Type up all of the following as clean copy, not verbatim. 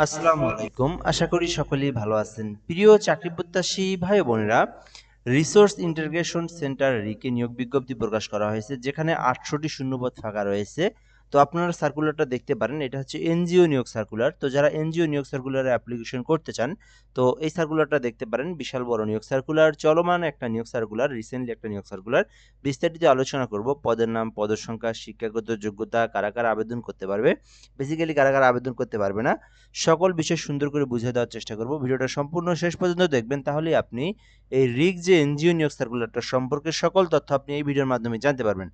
আসসালামু আলাইকুম। আশা করি সকলেই ভালো আছেন। প্রিয় চাকরি প্রত্যাশী ভাই ও বোনেরা, রিসোর্স ইন্টিগ্রেশন সেন্টার রিকে নিয়োগ বিজ্ঞপ্তি প্রকাশ করা হয়েছে, যেখানে ৮০০টি শূন্যপদ ফাঁকা রয়েছে। তো আপনারা সার্কুলারটা দেখতে পারেন। এটা হচ্ছে এনজিও নিয়োগ সার্কুলার। তো যারা এনজিও নিয়োগ সার্কুলারে অ্যাপ্লিকেশন করতে চান, তো এই সার্কুলারটা দেখতে পারেন। বিশাল বড় নিয়োগ সার্কুলার, চলমান একটা নিয়োগ সার্কুলার, রিসেন্টলি একটা নিয়োগ সার্কুলার। বিস্তারিত আলোচনা করব। পদের নাম, পদের সংখ্যা, শিক্ষাগত যোগ্যতা, কারা কারা আবেদন করতে পারবে, বেসিক্যালি কারা কারা আবেদন করতে পারবে না, সকল বিষয় সুন্দর করে বুঝিয়ে দেওয়ার চেষ্টা করব। ভিডিওটা সম্পূর্ণ শেষ পর্যন্ত দেখবেন, তাহলেই আপনি এই রিক যে এনজিও নিয়োগ সার্কুলারটা সম্পর্কে সকল তথ্য আপনি এই ভিডিওর মাধ্যমে জানতে পারবেন।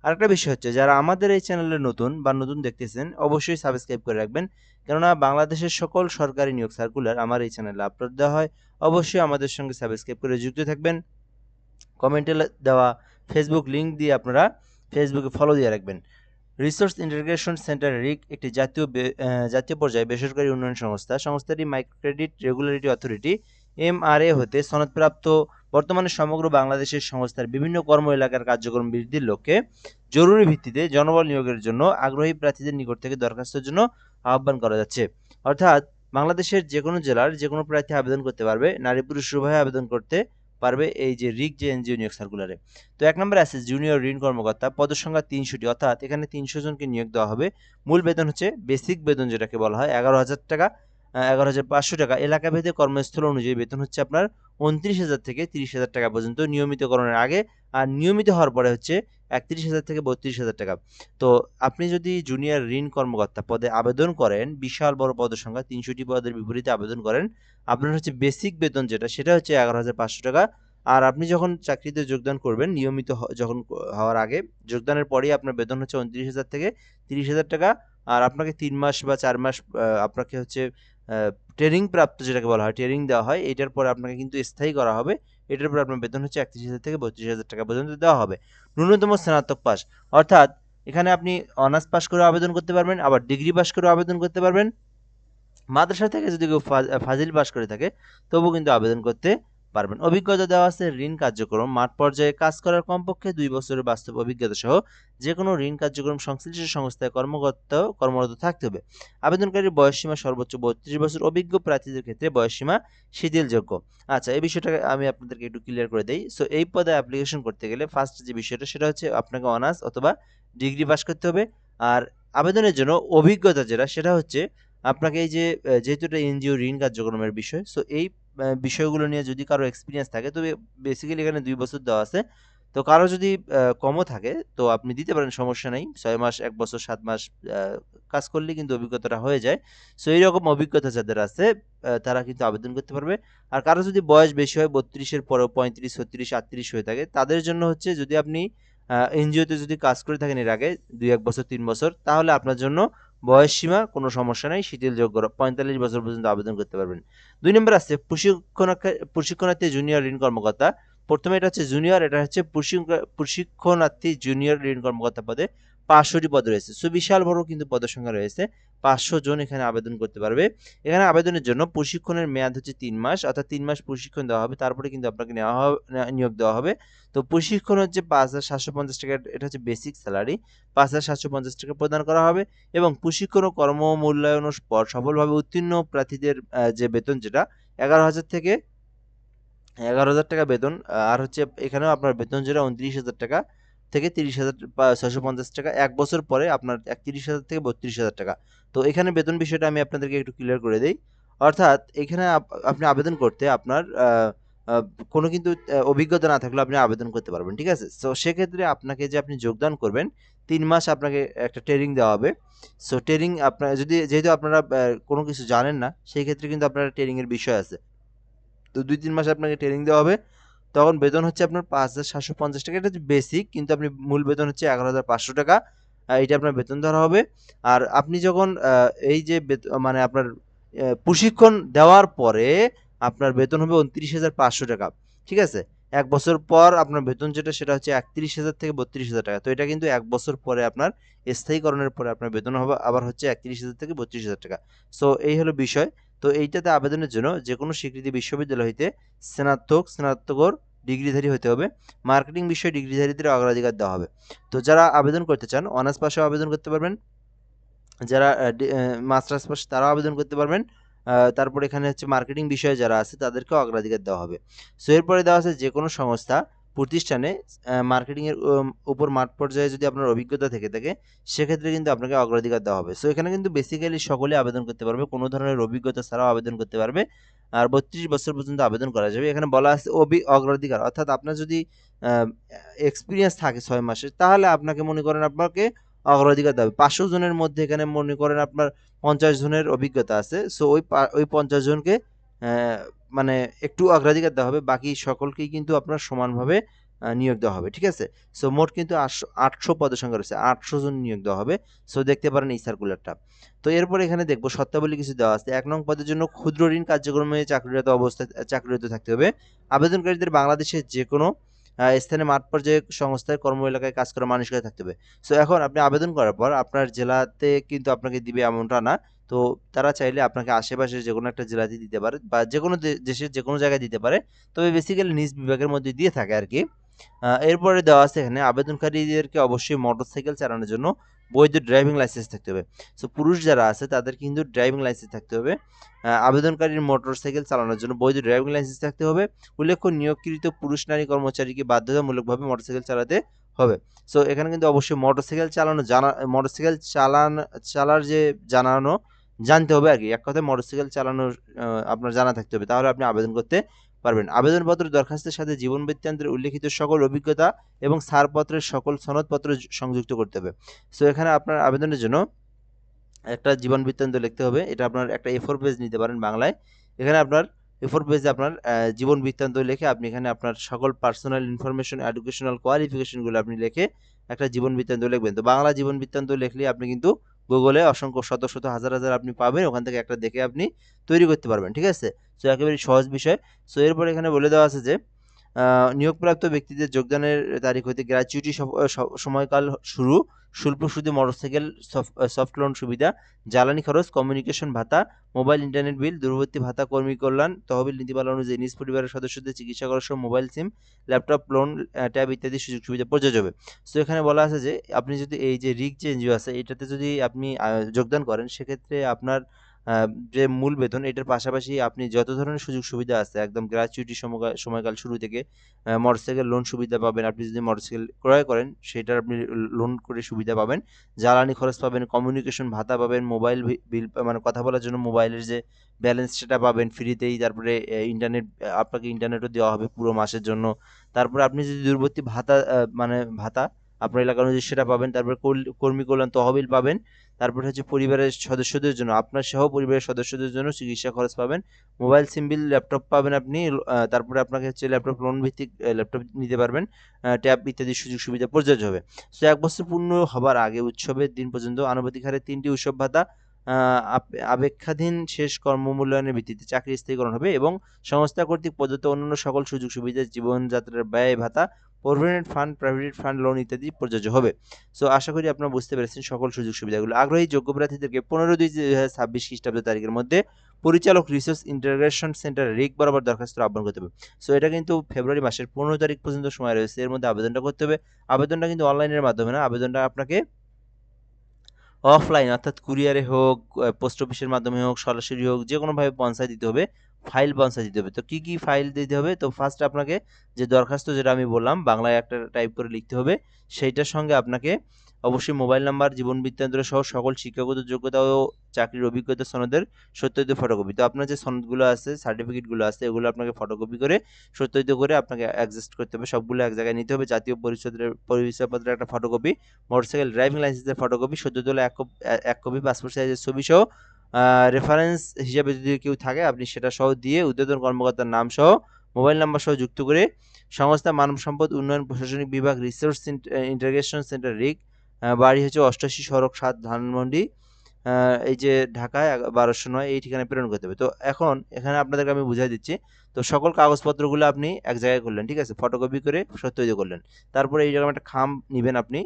আরেকটা বিষয় হচ্ছে, যারা আমাদের এই চ্যানেলে নতুন বা নতুন দেখতেছেন, অবশ্যই সাবস্ক্রাইব করে রাখবেন, কেননা বাংলাদেশের সকল সরকারি নিয়োগ সার্কুলার আমার এই চ্যানেলে আপলোড দেওয়া হয়। অবশ্যই আমাদের সঙ্গে সাবস্ক্রাইব করে যুক্ত থাকবেন। কমেন্টে দেওয়া ফেসবুক লিঙ্ক দিয়ে আপনারা ফেসবুকে ফলো দিয়ে রাখবেন। রিসোর্স ইন্টিগ্রেশন সেন্টার রিক একটি জাতীয় পর্যায়ে বেসরকারি উন্নয়ন সংস্থা। সংস্থাটি micro credit regulatory authority MRA হতে সনদপ্রাপ্ত। বর্তমানে সমগ্র বাংলাদেশের সংস্থার বিভিন্ন কর্ম এলাকার কার্যক্রম বৃদ্ধির লক্ষ্যে জরুরি ভিত্তিতে জনবল নিয়োগের জন্য আগ্রহী প্রার্থীদের নিকট থেকে দরখাস্তের জন্য আহ্বান করা যাচ্ছে। অর্থাৎ বাংলাদেশের যে কোনো জেলার যে কোনো প্রার্থী আবেদন করতে পারবে, নারী পুরুষ উভয়ে আবেদন করতে পারবে এই যে রিক যে এনজিও নিয়োগ সার্কুলারে। তো এক নম্বরে আছে জুনিয়র ঋণ কর্মকর্তা, পদের সংখ্যা ৩০০টি, অর্থাৎ এখানে ৩০০ জনকে নিয়োগ দেওয়া হবে। মূল বেতন হচ্ছে বেসিক বেতন যেটাকে বলা হয় ১১,০০০ টাকা, ১১,৫০০ টাকা। এলাকা ভেদে কর্মস্থল অনুযায়ী বেতন হচ্ছে আপনার ২৯,০০০ থেকে ৩০,০০০ টাকা পর্যন্ত নিয়মিতকরণের আগে, আর নিয়মিত হওয়ার পরে হচ্ছে ৩১,০০০ থেকে ৩২,০০০ টাকা। তো আপনি যদি জুনিয়র ঋণ কর্মকর্তা পদে আবেদন করেন, বিশাল বড় পদের সংখ্যা ৩০০টি পদের বিপরীতে আবেদন করেন, আপনার হচ্ছে বেসিক বেতন যেটা সেটা হচ্ছে ১১,৫০০ টাকা। আর আপনি যখন চাকরিতে যোগদান করবেন, নিয়মিত যখন হওয়ার আগে, যোগদানের পরেই আপনার বেতন হচ্ছে ২৯,০০০ থেকে ৩০,০০০ টাকা। আর আপনাকে ৩ মাস বা ৪ মাস আপনাকে হচ্ছে ট্রেনিং প্রাপ্ত যেটাকে বলা হয়, ট্রেনিং দেওয়া হয়। এটার পরে আপনাকে কিন্তু স্থায়ী করা হবে। এটার পরে আপনার বেতন হচ্ছে ৩১,০০০ থেকে ৩২,০০০ টাকা পর্যন্ত দেওয়া হবে। ন্যূনতম স্নাতক পাস, অর্থাৎ এখানে আপনি অনার্স পাস করেও আবেদন করতে পারবেন, আবার ডিগ্রি পাস করেও আবেদন করতে পারবেন। মাদ্রাসা থেকে যদি কেউ ফাজিল পাস করে থাকে, তবুও কিন্তু আবেদন করতে পারবেন। অভিজ্ঞতা দেওয়া আছে ঋণ কার্যক্রম মাঠ পর্যায়ে কাজ করার কমপক্ষে ২ বছরের বাস্তব অভিজ্ঞতা সহ যে কোনো ঋণ কার্যক্রম সংশ্লিষ্ট সংস্থায় কর্মরত থাকতে হবে। আবেদনকারীর বয়সসীমা সর্বোচ্চ ৩২ বছর, অভিজ্ঞ প্রার্থীদের ক্ষেত্রে বয়সসীমা শিথিলযোগ্য। আচ্ছা, এই বিষয়টা আমি আপনাদেরকে একটু ক্লিয়ার করে দেই। সো এই পদে অ্যাপ্লিকেশন করতে গেলে ফার্স্ট যে বিষয়টা সেটা হচ্ছে আপনাকে অনার্স অথবা ডিগ্রি পাস করতে হবে। আর আবেদনের জন্য অভিজ্ঞতা যেটা সেটা হচ্ছে আপনাকে এই যে যেহেতু এটা এনজিও ঋণ কার্যক্রমের বিষয়, সো এই বিষয়গুলো নিয়ে যদি কারো এক্সপিরিয়েন্স থাকে, তবে বেসিক্যালি এখানে ২ বছর দেওয়া আছে। তো কারো যদি কমও থাকে, তো আপনি দিতে পারেন, সমস্যা নাই। ৬ মাস, ১ বছর, ৭ মাস আ কাজ করলেই কিন্তু অভিজ্ঞতাটা হয়ে যায়। সো এইরকম অভিজ্ঞতা যাদের আছে তারা কিন্তু আবেদন করতে পারবে। আর কারো যদি বয়স বেশি হয়, ৩২ এর পরেও ৩৫, ৩৬, ৩৮ হয়ে থাকে, তাদের জন্য হচ্ছে যদি আপনি এনজিওতে যদি কাজ করে থাকেন এর আগে ২-১ বছর, ৩ বছর, তাহলে আপনার জন্য বয়স সীমা কোনো সমস্যা নাই, শিথিলযোগ্য, ৪৫ বছর পর্যন্ত আবেদন করতে পারবেন। ২ নম্বর আছে প্রশিক্ষণার্থী জুনিয়র ঋণ কর্মকর্তা। প্রথমে এটা হচ্ছে জুনিয়র, এটা হচ্ছে প্রশিক্ষণার্থী জুনিয়র ঋণ কর্মকর্তা পদে ৫০০টি পদ রয়েছে। সো বিশাল বড় কিন্তু পদের সংখ্যা রয়েছে। ৫০০ জন এখানে আবেদন করতে পারবে। এখানে আবেদনের জন্য প্রশিক্ষণের মেয়াদ হচ্ছে ৩ মাস, অর্থাৎ ৩ মাস প্রশিক্ষণ দেওয়া হবে। তারপরে কিন্তু আপনাকে নিয়োগ দেওয়া হবে। তো প্রশিক্ষণ হচ্ছে ৫,৭৫০ টাকা, এটা হচ্ছে বেসিক স্যালারি। ৫,৭৫০ টাকা প্রদান করা হবে এবং প্রশিক্ষণ ও কর্ম-মূল্যায়নের পর সফলভাবে উত্তীর্ণ প্রার্থীদের যে বেতন যেটা ১১,০০০ থেকে ১১,০০০ টাকা বেতন। আর হচ্ছে এখানেও আপনার বেতন যেটা ২৯,০০০ টাকা থেকে ৩০,৬৫০ টাকা। ১ বছর পরে আপনার ৩১,০০০ থেকে ৩২,০০০ টাকা। তো এখানে বেতন বিষয়টা আমি আপনাদেরকে একটু ক্লিয়ার করে দেই। অর্থাৎ এখানে আপনি আবেদন করতে আপনার আ কোনো কিন্তু অভিজ্ঞতা না থাকলেও আপনি আবেদন করতে পারবেন। ঠিক আছে? সো সেক্ষেত্রে আপনাকে যে আপনি যোগদান করবেন, ৩ মাস আপনাকে একটা ট্রেনিং দেওয়া হবে। সো ট্রেনিং আপনার যেহেতু আপনারা কোনো কিছু জানেন না, সেই ক্ষেত্রে কিন্তু আপনার ট্রেনিং এর বিষয় আছে। তো ২-৩ মাস আপনাকে ট্রেনিং দেওয়া হবে। তখন বেতন হচ্ছে আপনার ৫,৭৫০ টাকা। এটা হচ্ছে বেসিক, কিন্তু আপনি মূল বেতন হচ্ছে ১১,৫০০ টাকা। এটা আপনার বেতন ধরা হবে। আর আপনি যখন এই যে মানে আপনার প্রশিক্ষণ দেওয়ার পরে আপনার বেতন হবে ২৯,৫০০ টাকা। ঠিক আছে? ১ বছর পর আপনার বেতন যেটা সেটা হচ্ছে ৩১,০০০ থেকে ৩২,০০০ টাকা। তো এটা কিন্তু ১ বছর পরে আপনার স্থায়ীকরণের পরে আপনার বেতন হবে আবার হচ্ছে ৩১,০০০ থেকে ৩২,০০০ টাকা। সো এই হলো বিষয়। তো এইটাতে আবেদনের জন্য যেকোনো স্বীকৃতি বিশ্ববিদ্যালয় হইতে স্নাতকোত্তর ডিগ্রিধারী হতে হবে। মার্কেটিং বিষয়ে ডিগ্রিধারীদের অগ্রাধিকার দেওয়া হবে। তো যারা আবেদন করতে চান, অনার্স পাশেও আবেদন করতে পারবেন। যারা মাস্টার্স পাস তারাও আবেদন করতে পারবেন। তারপর এখানে হচ্ছে মার্কেটিং বিষয়ে যারা আছে তাদেরকেও অগ্রাধিকার দেওয়া হবে। সো এরপরে দেওয়া আছে যে কোনো সংস্থা প্রতিষ্ঠানে মার্কেটিংয়ের উপর মাঠ পর্যায়ে যদি আপনার অভিজ্ঞতা থেকে থাকে সেক্ষেত্রে কিন্তু আপনাকে অগ্রাধিকার দেওয়া হবে। সো এখানে কিন্তু বেসিক্যালি সকলে আবেদন করতে পারবে, কোনো ধরনের অভিজ্ঞতা ছাড়াও আবেদন করতে পারবে। আর 32 বছর পর্যন্ত আবেদন করা যাবে। এখানে বলা আছে অগ্রাধিকার, অর্থাৎ আপনার যদি এক্সপিরিয়েন্স থাকে 6 মাসের, তাহলে আপনাকে মনে করেন আপনাকে অগ্রাধিকার দেওয়া হবে। 500 জনের মধ্যে এখানে মনে করেন আপনার 50 জনের অভিজ্ঞতা আছে। সো ওই 50 জনকে মানে একটু অগ্রাধিকার দেওয়া হবে, বাকি সকলকেই কিন্তু আপনার সমানভাবে নিয়োগ দেওয়া হবে, ঠিক আছে? সো মোট কিন্তু 800 পদের সংখ্যা রয়েছে, 800 জন নিয়োগ দেওয়া হবে। সো দেখতে পারেন এই সার্কুলারটা। তো এরপর এখানে দেখবো শর্তাবলী কিছু দেওয়া আছে। 1 নং পদের জন্য ক্ষুদ্র ঋণ কার্যক্রমে চাকরিরত থাকতে হবে। আবেদনকারীদের বাংলাদেশের যে কোনো স্থানে মাঠ পর্যায়ে সংস্থায় কর্ম এলাকায় কাজ করা মানসিকতা থাকতে হবে। সো এখন আপনি আবেদন করার পর আপনার জেলাতে কিন্তু আপনাকে দিবে এমনটা না। তো তারা চাইলে আপনাকে আশেপাশের যেকোনো একটা জেলাতে দিতে পারে বা যেকোনো দেশের যেকোনো জায়গায় দিতে পারে। তবে বেসিক্যালি নিজ বিভাগের মধ্যে দিয়ে থাকে আরকি। এরপরে দেওয়া আছে এখানে আবেদনকারীদেরকে অবশ্যই মোটরসাইকেল চালানোর জন্য বৈধ ড্রাইভিং লাইসেন্স থাকতে হবে। সো পুরুষ যারা আছে তাদের কিন্তু ড্রাইভিং লাইসেন্স থাকতে হবে। আবেদনকারীর মোটরসাইকেল চালানোর জন্য বৈধ ড্রাইভিং লাইসেন্স থাকতে হবে। উল্লেখ্য নিয়োগকৃত পুরুষ নারী কর্মচারীকে বাধ্যতামূলকভাবে মোটরসাইকেল চালাতে হবে। সো এখানে কিন্তু অবশ্যই মোটরসাইকেল চালার যে জানতে হবে আরকি। এক কথায় মোটরসাইকেল চালানোর আপনার জানা থাকতে হবে। তাহলে আপনি আবেদন করতে পারবেন। আবেদনপত্র দরখাস্তের সাথে জীবন বৃত্তান্তের উল্লেখিত সকল অভিজ্ঞতা এবং ছাড়পত্রের সকল সনদপত্র সংযুক্ত করতে হবে। সো এখানে আপনার আবেদনের জন্য একটা জীবন বৃত্তান্ত লিখতে হবে। এটা আপনার একটা A4 পেজ নিতে পারেন বাংলায়। এখানে আপনার A4 পেজে আপনার জীবন বৃত্তান্ত লিখে আপনি এখানে আপনার সকল পার্সোনাল ইনফরমেশন, এডুকেশনাল কোয়ালিফিকেশন গুলো আপনি লিখে একটা জীবন বৃত্তান্ত লিখবেন। তো বাংলা জীবন বৃত্তান্ত লিখলেই আপনি কিন্তু গুগলে অসংখ্য শত, শত হাজার, হাজার আপনি পাবেন। ওখান থেকে একটা দেখে আপনি তৈরি করতে পারবেন। ঠিক আছে? সো একেবারেই সহজ বিষয়। সো এরপরে এখানে বলে দেওয়া আছে যে নিয়োগপ্রাপ্ত ব্যক্তিদের যোগদানের তারিখ হইতে গ্র্যাচুইটি সময়কাল শুরু, স্বল্প সুদে মোটরসাইকেল সফট লোন সুবিধা, জ্বালানি খরচ, কমিউনিকেশন ভাতা, মোবাইল ইন্টারনেট বিল, দূরবর্তী ভাতা, কর্মী কল্যাণ তহবিল নীতিমালা অনুযায়ী নিজ পরিবারের সদস্যদের চিকিৎসা খরচ সহ মোবাইল সিম, ল্যাপটপ লোন, ট্যাব ইত্যাদি সুযোগ সুবিধা প্রযোজ্য হবে। সো এখানে বলা আছে যে আপনি যদি এই যে রিক যে এনজিও আছে এটাতে যদি আপনি যোগদান করেন সেক্ষেত্রে আপনার যে মূল বেতন এটার পাশাপাশি আপনি যত ধরনের সুযোগ সুবিধা আছে একদম গ্র্যাচুইটি সময়কাল শুরু থেকে মোটরসাইকেল লোন সুবিধা পাবেন। আপনি যদি মোটরসাইকেল ক্রয় করেন সেটার আপনি লোন করে সুবিধা পাবেন। জ্বালানি খরচ পাবেন, কমিউনিকেশন ভাতা পাবেন, মোবাইল বিল মানে কথা বলার জন্য মোবাইলের যে ব্যালেন্স সেটা পাবেন ফ্রিতেই। তারপরে ইন্টারনেট আপনাকে ইন্টারনেটও দেওয়া হবে পুরো মাসের জন্য। তারপরে আপনি যদি দূরবর্তী ভাতা মানে ভাতা আপনার এলাকা অনুযায়ী সেটা পাবেন। তারপরে কর্মী কল্যাণ তহবিল পাবেন। তারপরে হচ্ছে পরিবারের সদস্যদের জন্য আপনার সহ পরিবারের সদস্যদের জন্য চিকিৎসা খরচ পাবেন। মোবাইল সিম বিল, ল্যাপটপ পাবেন আপনি। তারপরে আপনাকে হচ্ছে ল্যাপটপ লোন ভিত্তিক ল্যাপটপ নিতে পারবেন। ট্যাব ইত্যাদি সুযোগ সুবিধা প্রযোজ্য হবে। সো 1 বছর পূর্ণ হবার আগে উৎসবের দিন পর্যন্ত আনুপাতিক হারে 3টি উৎসব ভাতা আপেক্ষাধীন শেষ কর্মমূল্যায়নের ভিত্তিতে চাকরি স্থায়ীকরণ হবে এবং সংস্থা কর্তৃক প্রদত্ত অন্যান্য সকল সুযোগ সুবিধা, জীবনযাত্রার ব্যয় ভাতা, প্রভিডেন্ট ফান্ড, প্রাভিডেন্ট ফান্ড, লোন ইত্যাদি প্রযোজ্য হবে। সো আশা করি আপনারা বুঝতে পেরেছেন সকল সুযোগ সুবিধাগুলো। আগ্রহী যোগ্য প্রার্থীদেরকে 15/2/2026 খ্রিস্টাব্দ তারিখের মধ্যে পরিচালক রিসোর্স ইন্টিগ্রেশন সেন্টার রিক বরাবর দরখাস্ত আহ্বান করতে হবে। সো এটা কিন্তু ফেব্রুয়ারি মাসের 15 তারিখ পর্যন্ত সময় রয়েছে। এর মধ্যে আবেদনটা করতে হবে। আবেদনটা কিন্তু অনলাইনের মাধ্যমে না, আবেদনটা আপনাকে অফলাইন অর্থাৎ কুরিয়ারে হোক, পোস্ট অফিসের মাধ্যমে হোক, সরাসরি হোক, যেকোনোভাবে পৌঁছায় দিতে হবে। ফাইল পৌঁছায় দিতে হবে। তো কি, কি ফাইল দিতে হবে? তো ফার্স্ট আপনাকে যে দরখাস্ত যেটা আমি বললাম বাংলায় একটা টাইপ করে লিখতে হবে। সেইটার সঙ্গে আপনাকে অবশ্যই মোবাইল নাম্বার, জীবন বৃত্তান্ত সহ সকল শিক্ষাগত যোগ্যতা ও চাকরির অভিজ্ঞতা সনদের সত্যায়িত ফটোকপি। তো আপনার যে সনদগুলো আছে, সার্টিফিকেটগুলো আছে এগুলো আপনাকে ফটোকপি করে সত্যায়িত করে আপনাকে অ্যাডজাস্ট করতে হবে। সবগুলো এক জায়গায় নিতে হবে। জাতীয় পরিচয়পত্রের একটা ফটোকপি, মোটরসাইকেল ড্রাইভিং লাইসেন্সের ফটোকপি, সদ্য তোলা এক কপি পাসপোর্ট সাইজের ছবি সহ রেফারেন্স হিসাবে যদি কেউ থাকে আপনি সেটা সহ দিয়ে ঊর্ধ্বতন কর্মকর্তার নাম সহ মোবাইল নাম্বার সহ যুক্ত করে সংস্থা মানব সম্পদ উন্নয়ন প্রশাসনিক বিভাগ রিসোর্স ইন্টিগ্রেশন সেন্টার রিক, বাড়ি হচ্ছে 88 সড়ক 7 ধানমন্ডি, এই যে ঢাকায় 1209 এই ঠিকানায় প্রেরণ করতে হবে। তো এখন এখানে আপনাদেরকে আমি বুঝাই দিচ্ছি। তো সকল কাগজপত্রগুলো আপনি এক জায়গায় করলেন, ঠিক আছে? ফটোকপি করে সত্যায়িত করলেন। তারপরে এইরকম একটা খাম নিবেন আপনি।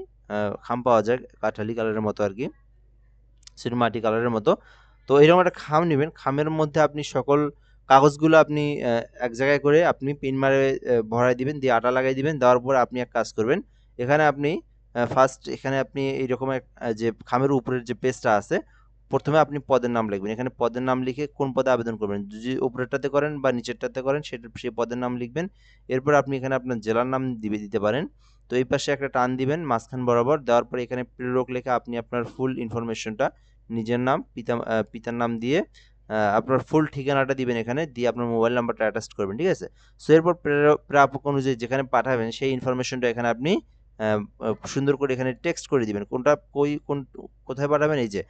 খাম পাওয়া যায় কাঠালি কালারের মতো আরকি। সেটা মাটি কালারের মতো। তো এরকম একটা খাম নিবেন। খামের মধ্যে আপনি সকল কাগজগুলো আপনি এক জায়গায় করে আপনি পিন মারে ভরায় দিবেন, দিয়ে আটা লাগাই দিবেন। দেওয়ার পর আপনি এক কাজ করবেন। এখানে আপনি ফার্স্ট এখানে আপনি এইরকম যে খামের উপরের যে পেজটা আছে, প্রথমে আপনি পদের নাম লিখবেন। এখানে পদের নাম লিখে কোন পদে আবেদন করবেন, যদি উপরেরটাতে করেন বা নিচেরটাতে করেন সেটা সেই পদের নাম লিখবেন। এরপর আপনি এখানে আপনার জেলার নাম দিতে পারেন। তো এই পাশে একটা টান দিবেন মাঝখান বরাবর, দেওয়ার পরে এখানে প্রেরক লেখা আপনি আপনার ফুল ইনফরমেশনটা, নিজের নাম, পিতার নাম দিয়ে আপনার ফুল ঠিকানাটা দিবেন এখানে, দিয়ে আপনার মোবাইল নাম্বারটা অ্যাটাচ করবেন, ঠিক আছে? সো এরপর প্রাপক অনুযায়ী যেখানে পাঠাবেন সেই ইনফরমেশনটা এখানে আপনি সুন্দর করে এখানে টেক্সট করে দিবেন। কোথায় পাঠাবেন, এই যে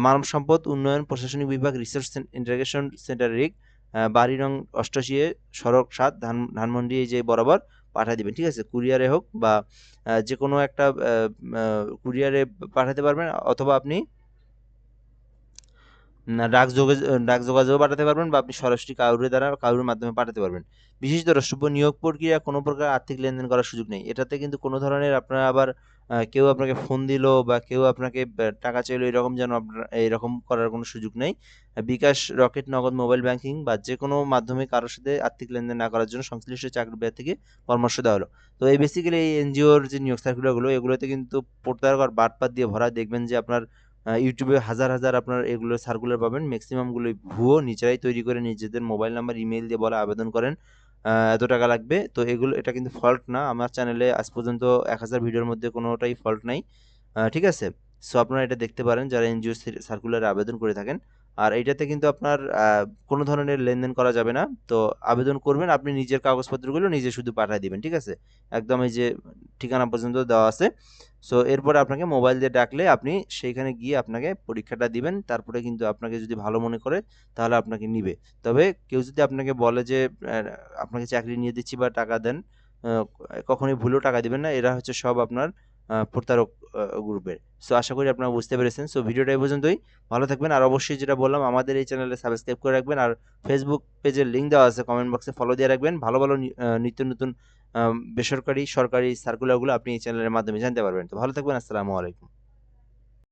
মানব সম্পদ উন্নয়ন প্রশাসনিক বিভাগ রিসার্চ ইন্টাগ্রেশন সেন্টার রিক, বাড়ি নং 88 সড়ক 7 ধানমন্ডি, এই যে বরাবর পাঠিয়ে দিবেন, ঠিক আছে? কুরিয়ারে হোক বা যে কোনো একটা কুরিয়ারে পাঠাতে পারবেন, অথবা আপনি না ডাক যোগাযোগও পাঠাতে পারবেন, বা আপনি সরাসরি কারুর মাধ্যমে পাঠাতে পারবেন। বিশেষ দ্রষ্টব্য, নিয়োগ প্রক্রিয়া কোনো প্রকার আর্থিক লেনদেন করার সুযোগ নেই। এটাতে কিন্তু কোনো ধরনের আপনার আবার কেউ আপনাকে ফোন দিল বা কেউ আপনাকে টাকা চাইলো, এরকম যেন আপনার এরকম করার কোনো সুযোগ নেই। বিকাশ, রকেট, নগদ, মোবাইল ব্যাংকিং বা যে কোনো মাধ্যমে কারোর সাথে আর্থিক লেনদেন না করার জন্য সংশ্লিষ্ট চাকরি থেকে পরামর্শ দেওয়া হলো। তো এই বেসিক্যালি এই এনজিওর যে নিয়োগ সার্কুলারগুলো, এগুলোতে কিন্তু প্রতারক আর বাটপাত দিয়ে ভরা। দেখবেন যে আপনার ইউটিউবে হাজার হাজার আপনার এগুলো সার্কুলার পাবেন, ম্যাক্সিমামগুলো ভুয়ো, নিজেরাই তৈরি করে নিজেদের মোবাইল নাম্বার, ইমেইল দিয়ে বলে আবেদন করেন, এত টাকা লাগবে। তো এটা কিন্তু ফল্ট না। আমার চ্যানেলে আজ পর্যন্ত 1000 ভিডিওর মধ্যে কোনোটাই ফল্ট নাই, ঠিক আছে? সো আপনারা এটা দেখতে পারেন যারা এনজিও সার্কুলারে আবেদন করে থাকেন। আর এইটাতে কিন্তু আপনার কোনো ধরনের লেনদেন করা যাবে না। তো আবেদন করবেন, আপনি নিজের কাগজপত্রগুলো নিজে শুধু পাঠিয়ে দিবেন, ঠিক আছে? একদম এই যে ঠিকানা পর্যন্ত দেওয়া আছে। সো এরপরে আপনাকে মোবাইল দিয়ে ডাকলে আপনি সেইখানে গিয়ে আপনাকে পরীক্ষাটা দিবেন। তারপরে কিন্তু আপনাকে যদি ভালো মনে করে তাহলে আপনাকে নিবে। তবে কেউ যদি আপনাকে বলে যে আপনাকে চাকরি নিয়ে দিচ্ছি বা টাকা দেন, আ কখনোই ভুলেও টাকা দিবেন না। এরা হচ্ছে সব আপনার প্রতারক গ্রুপের। সো আশা করি আপনারা বুঝতে পেরেছেন। সো ভিডিওটা এই পর্যন্তই। ভালো থাকবেন। আর অবশ্যই যেটা বললাম, আমাদের এই চ্যানেলে সাবস্ক্রাইব করে রাখবেন। আর ফেসবুক পেজের লিংক দেওয়া আছে কমেন্ট বক্সে, ফলো দিয়ে রাখবেন। ভালো, ভালো নিত্য নতুন বেসরকারি, সরকারি সার্কুলারগুলো আপনি এই চ্যানেলের মাধ্যমে জানতে পারবেন। তো ভালো থাকবেন। আসসালামু আলাইকুম।